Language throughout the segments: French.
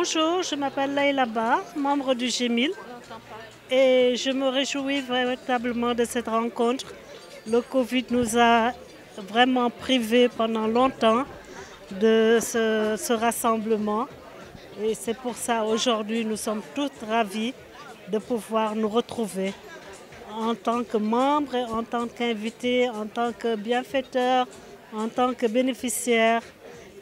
Bonjour, je m'appelle Leïla Bar, membre du G1000 et je me réjouis véritablement de cette rencontre. Le Covid nous a vraiment privés pendant longtemps de ce rassemblement et c'est pour ça aujourd'hui nous sommes toutes ravis de pouvoir nous retrouver en tant que membres, en tant qu'invités, en tant que bienfaiteurs, en tant que bénéficiaires.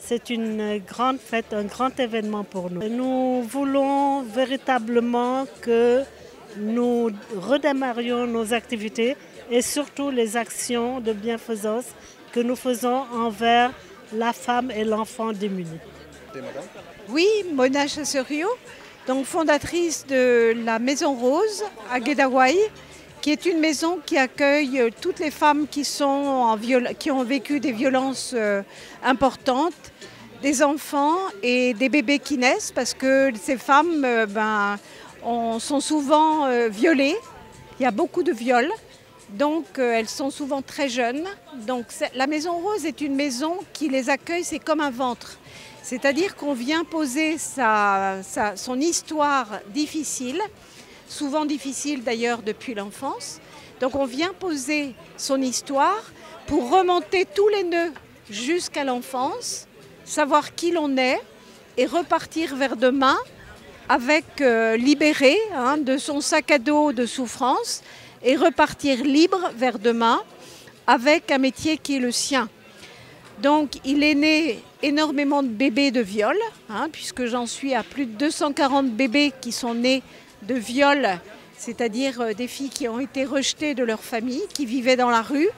C'est une grande fête, un grand événement pour nous. Nous voulons véritablement que nous redémarrions nos activités et surtout les actions de bienfaisance que nous faisons envers la femme et l'enfant démunis. Oui, Mona Chasserio, donc fondatrice de la Maison Rose à Guédawaye, qui est une maison qui accueille toutes les femmes qui ont vécu des violences importantes, des enfants et des bébés qui naissent, parce que ces femmes sont souvent violées. Il y a beaucoup de viols, donc elles sont souvent très jeunes. Donc la Maison Rose est une maison qui les accueille, c'est comme un ventre. C'est-à-dire qu'on vient poser son histoire difficile, souvent difficile d'ailleurs depuis l'enfance. Donc on vient poser son histoire pour remonter tous les nœuds jusqu'à l'enfance, savoir qui l'on est et repartir vers demain avec libéré de son sac à dos de souffrance et repartir libre vers demain avec un métier qui est le sien. Donc il est né énormément de bébés de viol, puisque j'en suis à plus de 240 bébés qui sont nés de viol, c'est-à-dire des filles qui ont été rejetées de leur famille, qui vivaient dans la rue.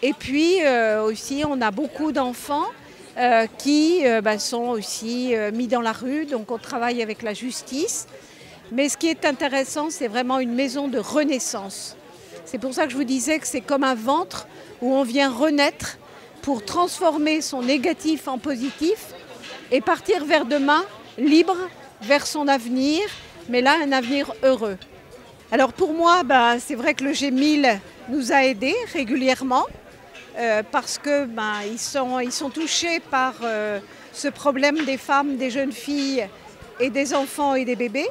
Et puis aussi, on a beaucoup d'enfants qui sont aussi mis dans la rue, donc on travaille avec la justice. Mais ce qui est intéressant, c'est vraiment une maison de renaissance. C'est pour ça que je vous disais que c'est comme un ventre où on vient renaître pour transformer son négatif en positif et partir vers demain, libre, vers son avenir, mais là, un avenir heureux. Alors pour moi, c'est vrai que le G1000 nous a aidés régulièrement parce que ils sont touchés par ce problème des femmes, des jeunes filles et des enfants et des bébés.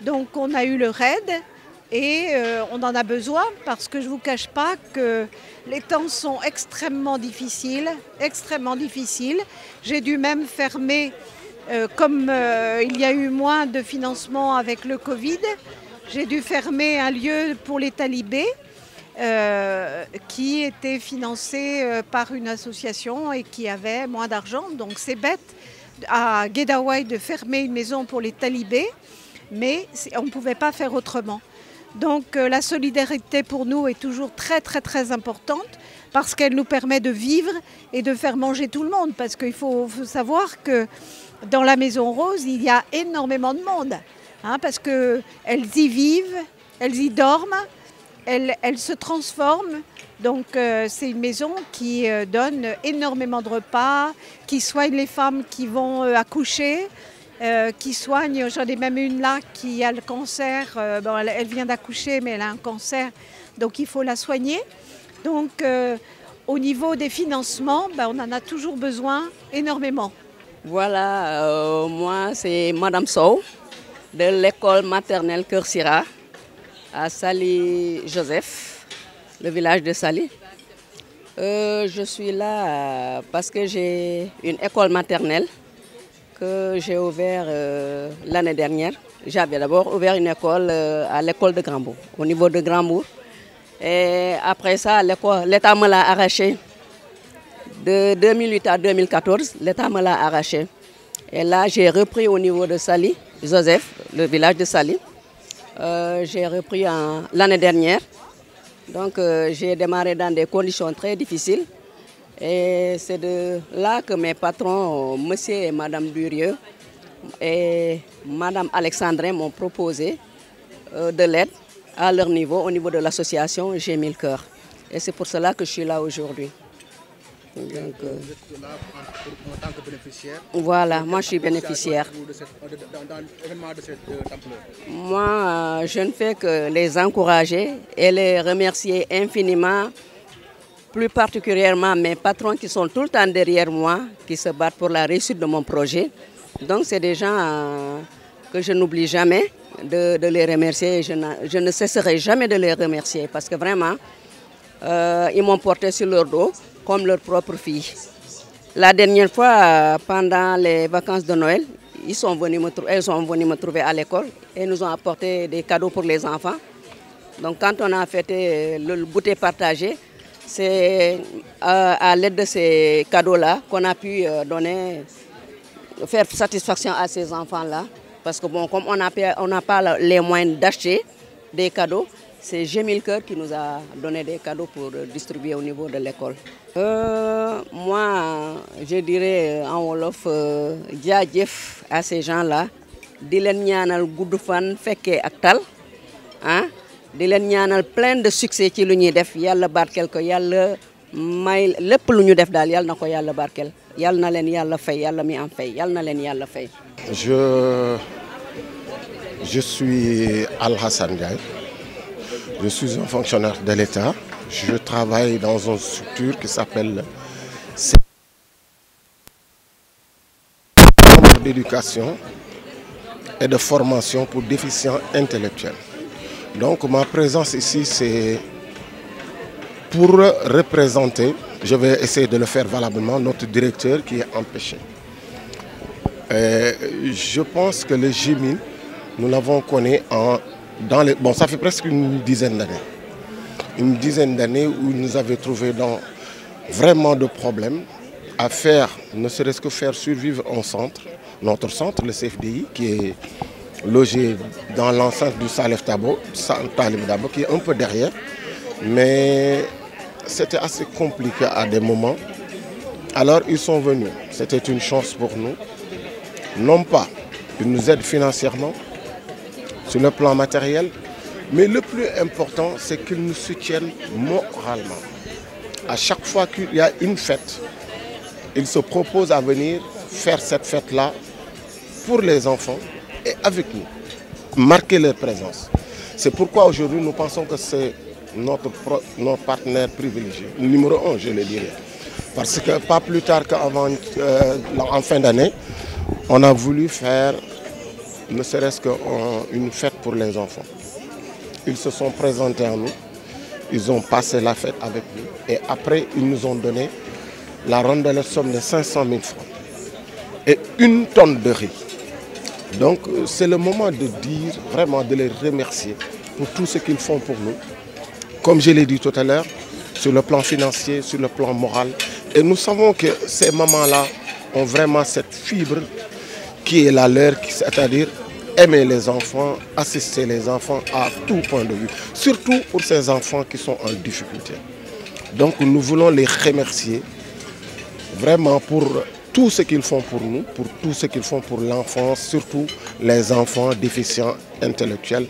Donc on a eu le RAID et on en a besoin parce que je ne vous cache pas que les temps sont extrêmement difficiles, extrêmement difficiles. J'ai dû même fermer, comme il y a eu moins de financement avec le Covid, j'ai dû fermer un lieu pour les talibés qui était financé par une association et qui avait moins d'argent. Donc c'est bête à Guédawaye de fermer une maison pour les talibés, mais on ne pouvait pas faire autrement. Donc la solidarité pour nous est toujours très très très importante parce qu'elle nous permet de vivre et de faire manger tout le monde. Parce qu'il faut savoir que dans la Maison Rose, il y a énormément de monde. Parce qu'elles y vivent, elles y dorment, elles se transforment. Donc c'est une maison qui donne énormément de repas, qui soigne les femmes qui vont accoucher. Qui soigne, j'en ai même une là qui a le cancer, elle vient d'accoucher mais elle a un cancer, donc il faut la soigner. Donc au niveau des financements, on en a toujours besoin énormément. Voilà, moi c'est Madame Sow de l'école maternelle Cœur Sira à Sali Joseph, le village de Sali. Je suis là parce que j'ai une école maternelle que j'ai ouvert l'année dernière. J'avais d'abord ouvert une école à l'école de Grandbourg, au niveau de Grandbourg. Et après ça, l'État me l'a arraché. De 2008 à 2014, l'État me l'a arraché. Et là, j'ai repris au niveau de Sali, Joseph, le village de Sali. J'ai repris l'année dernière. Donc j'ai démarré dans des conditions très difficiles. Et c'est de là que mes patrons, monsieur et madame Durieux et madame Alexandrin, m'ont proposé de l'aide à leur niveau, au niveau de l'association G1000 Cœur. Et c'est pour cela que je suis là aujourd'hui. Vous êtes là en tant que bénéficiaire? Voilà, moi je suis bénéficiaire. Dans l'événement de cette ampleur? Moi, je ne fais que les encourager et les remercier infiniment. Plus particulièrement mes patrons qui sont tout le temps derrière moi, qui se battent pour la réussite de mon projet. Donc c'est des gens que je n'oublie jamais de les remercier. Je ne cesserai jamais de les remercier parce que vraiment, ils m'ont porté sur leur dos comme leur propre fille. La dernière fois, pendant les vacances de Noël, elles sont venus me trouver à l'école et nous ont apporté des cadeaux pour les enfants. Donc quand on a fêté le goûter partagé, c'est à l'aide de ces cadeaux-là qu'on a pu faire satisfaction à ces enfants-là. Parce que bon, comme on n'a pas les moyens d'acheter des cadeaux, c'est Jamil Cœur qui nous a donné des cadeaux pour distribuer au niveau de l'école. Moi, je dirais en wolof, jaajëf à ces gens-là, di leen ñaanal gudd fan fekkee ak tal, hein, di leen ñaanal plein de succès ci lu ñuy def, yàlla barkel ko, yàlla may lépp lu ñu def daal yàlla na ko yàlla barkel, yàlla na leen yàlla fay, yàlla mi am fay, yàlla na leen yàlla fay. Je suis Al-Hassan Ndiaye. Je suis un fonctionnaire de l'État. Je travaille dans une structure qui s'appelle Centre d'éducation et de formation pour déficients intellectuels. Donc ma présence ici, c'est pour représenter, je vais essayer de le faire valablement, notre directeur qui est empêché. Je pense que le Jamil, nous l'avons connu bon, ça fait presque une dizaine d'années. Une dizaine d'années où il nous avait trouvé dans vraiment de problèmes à faire, ne serait-ce que faire survivre un centre, notre centre, le CFDI, qui est logé dans l'enceinte du Salif Talib Dabo, qui est un peu derrière. Mais c'était assez compliqué à des moments. Alors ils sont venus. C'était une chance pour nous. Non pas, ils nous aident financièrement, sur le plan matériel, mais le plus important, c'est qu'ils nous soutiennent moralement. À chaque fois qu'il y a une fête, ils se proposent à venir faire cette fête-là pour les enfants et avec nous, marquer leur présence. C'est pourquoi aujourd'hui nous pensons que c'est notre partenaire privilégié, numéro 1, je le dirais. Parce que pas plus tard qu'en fin d'année, on a voulu faire ne serait-ce qu'une fête pour les enfants. Ils se sont présentés à nous, ils ont passé la fête avec nous et après ils nous ont donné la rondelle somme de 500 000 francs et 1 tonne de riz. Donc c'est le moment de dire, vraiment de les remercier pour tout ce qu'ils font pour nous. Comme je l'ai dit tout à l'heure, sur le plan financier, sur le plan moral. Et nous savons que ces mamans-là ont vraiment cette fibre qui est la leur, c'est-à-dire aimer les enfants, assister les enfants à tout point de vue, surtout pour ces enfants qui sont en difficulté. Donc nous voulons les remercier vraiment pour tout ce qu'ils font pour nous, pour tout ce qu'ils font pour l'enfance, surtout les enfants déficients intellectuels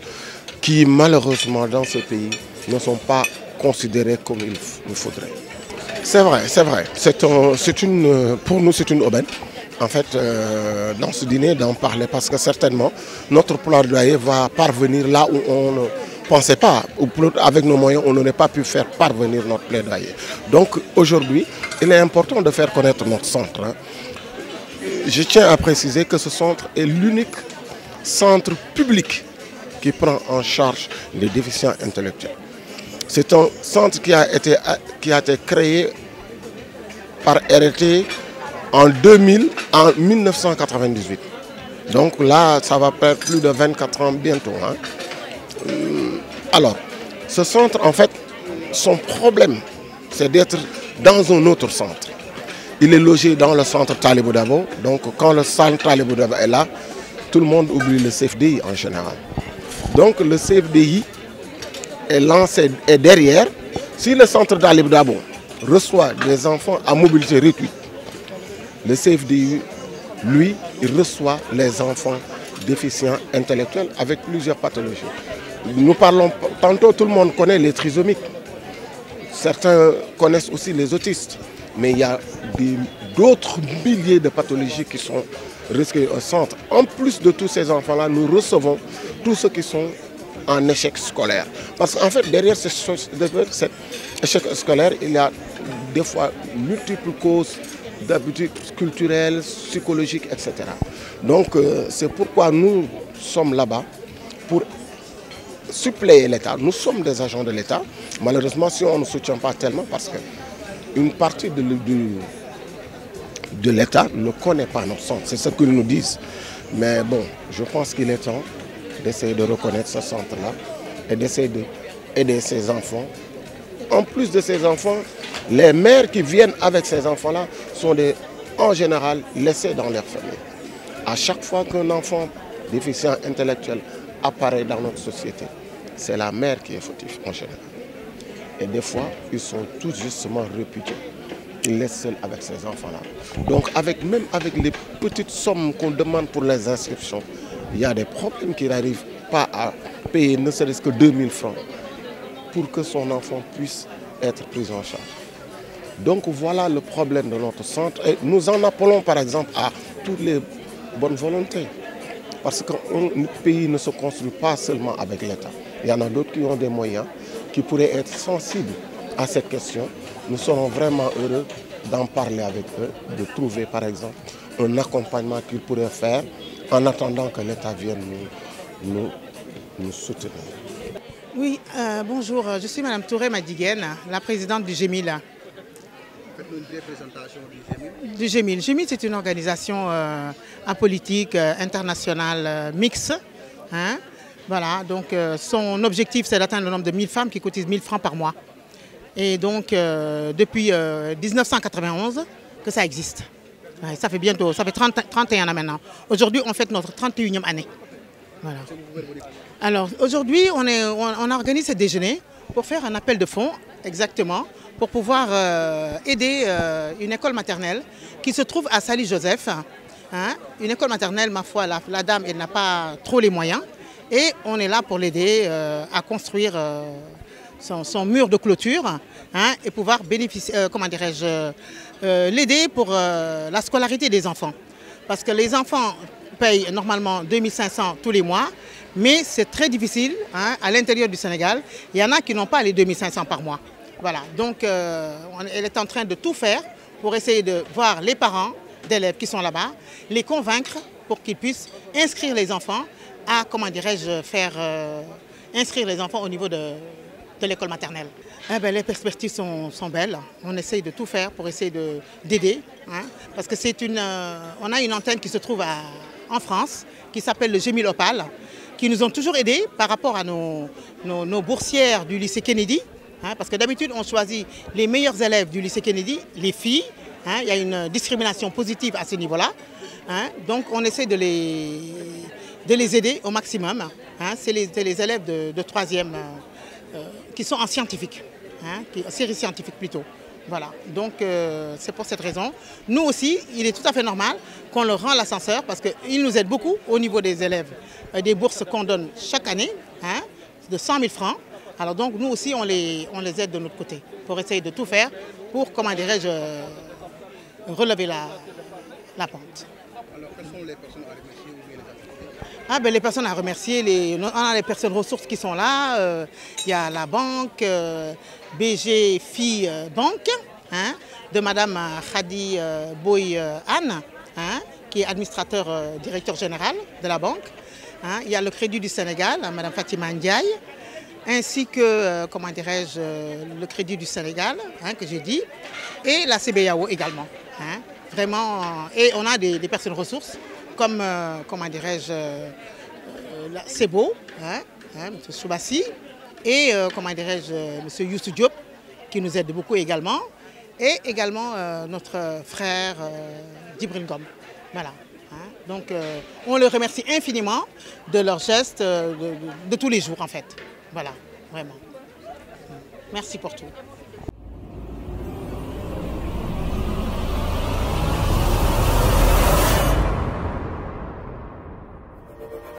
qui malheureusement dans ce pays ne sont pas considérés comme il faudrait. C'est vrai, c'est vrai. Pour nous c'est une aubaine. En fait, dans ce dîner, d'en parler parce que certainement, notre plaidoyer va parvenir là où on ne pensait pas, ou avec nos moyens, on n'aurait pas pu faire parvenir notre plaidoyer. Donc aujourd'hui, il est important de faire connaître notre centre. Hein. Je tiens à préciser que ce centre est l'unique centre public qui prend en charge les déficients intellectuels. C'est un centre qui a été créé par RT en 1998. Donc là, ça va faire plus de 24 ans bientôt. Hein. Alors, ce centre, en fait, son problème, c'est d'être dans un autre centre. Il est logé dans le centre Talibou Dabo. Donc quand le centre Talibou Dabo est là, tout le monde oublie le CFDI en général. Donc le CFDI est lancé et derrière, si le centre Talibou Dabo reçoit des enfants à mobilité réduite, le CFDI, lui, il reçoit les enfants déficients intellectuels avec plusieurs pathologies. Nous parlons, tantôt tout le monde connaît les trisomiques. Certains connaissent aussi les autistes. Mais il y a d'autres milliers de pathologies qui sont risquées au centre. En plus de tous ces enfants-là, nous recevons tous ceux qui sont en échec scolaire. Parce qu'en fait, derrière cet échec scolaire, il y a des fois multiples causes d'habitudes culturelles, psychologiques, etc. Donc c'est pourquoi nous sommes là-bas pour suppléer l'État. Nous sommes des agents de l'État. Malheureusement, si on ne soutient pas tellement, parce qu'une partie de l'État ne connaît pas notre centre. C'est ce qu'ils nous disent. Mais bon, je pense qu'il est temps d'essayer de reconnaître ce centre-là et d'essayer d'aider ces enfants. En plus de ces enfants, les mères qui viennent avec ces enfants-là sont en général laissées dans leur famille. À chaque fois qu'un enfant déficient intellectuel apparaît dans notre société, c'est la mère qui est fautive en général. Et des fois, ils sont tout justement réputés. Ils laissent seuls avec ces enfants-là. Donc même avec les petites sommes qu'on demande pour les inscriptions, il y a des problèmes qui n'arrivent pas à payer ne serait-ce que 2000 francs pour que son enfant puisse être pris en charge. Donc voilà le problème de notre centre. Et nous en appelons par exemple à toutes les bonnes volontés. Parce qu'un pays ne se construit pas seulement avec l'État. Il y en a d'autres qui ont des moyens, qui pourraient être sensibles à cette question. Nous serons vraiment heureux d'en parler avec eux, de trouver par exemple un accompagnement qu'ils pourraient faire en attendant que l'État vienne nous soutenir. Oui, bonjour, je suis Mme Touré Madiguen, la présidente du GEMIL. Faites-nous une brève présentation du GEMIL. Du GEMIL. GEMIL, c'est une organisation apolitique internationale mixte. Hein. Voilà, donc son objectif, c'est d'atteindre le nombre de 1000 femmes qui cotisent 1000 francs par mois. Et donc, depuis 1991 que ça existe. Ouais, ça fait 31 ans maintenant. Aujourd'hui, on fête notre 31e année. Voilà. Alors, aujourd'hui, on organise ce déjeuner pour faire un appel de fonds, exactement, pour pouvoir aider une école maternelle qui se trouve à Saly-Joseph. Hein, une école maternelle, ma foi, la dame, elle n'a pas trop les moyens. Et on est là pour l'aider à construire son mur de clôture, hein, et pouvoir bénéficier, comment dirais-je, l'aider pour la scolarité des enfants. Parce que les enfants payent normalement 2500 tous les mois, mais c'est très difficile, hein, à l'intérieur du Sénégal. Il y en a qui n'ont pas les 2500 par mois. Voilà, donc elle est en train de tout faire pour essayer de voir les parents d'élèves qui sont là-bas, les convaincre pour qu'ils puissent inscrire les enfants à, comment dirais-je, faire inscrire les enfants au niveau de l'école maternelle. Eh bien, les perspectives sont belles. On essaye de tout faire pour essayer d'aider. Hein, parce que on a une antenne qui se trouve en France, qui s'appelle le GEMIL Opal, qui nous ont toujours aidés par rapport à nos boursières du lycée Kennedy. Hein, parce que d'habitude, on choisit les meilleurs élèves du lycée Kennedy, les filles. Hein, il y a une discrimination positive à ce niveau-là. Hein, donc, on essaie de les aider au maximum. Hein, c'est les élèves de 3e qui sont en scientifique, hein, en série scientifique plutôt. Voilà, donc c'est pour cette raison. Nous aussi, il est tout à fait normal qu'on leur rend l'ascenseur parce qu'ils nous aident beaucoup au niveau des élèves, des bourses qu'on donne chaque année, hein, de 100 000 francs. Alors donc nous aussi, on les aide de notre côté pour essayer de tout faire pour, comment dirais-je, relever la pente. Alors quelles sont les personnes à remercier ou bien les activités? Ah ben, les personnes à remercier, on a les personnes ressources qui sont là. Il y a la banque, BG Filles Banque, hein, de Madame Khadi Boy Anne, hein, qui est administrateur directeur général de la banque. Hein. Il y a le Crédit du Sénégal, Madame Fatima Ndiaye, ainsi que, comment dirais-je, le Crédit du Sénégal, hein, que j'ai dit, et la CBAO également. Hein. Vraiment, et on a des personnes ressources, comme, comment dirais-je, Sebo, hein, M. Soubassi, et, comment dirais-je, M. Youssou Diop, qui nous aide beaucoup également, et également notre frère Djibril Ngom. Voilà. Hein. Donc, on les remercie infiniment de leurs gestes de tous les jours, en fait. Voilà, vraiment. Merci pour tout.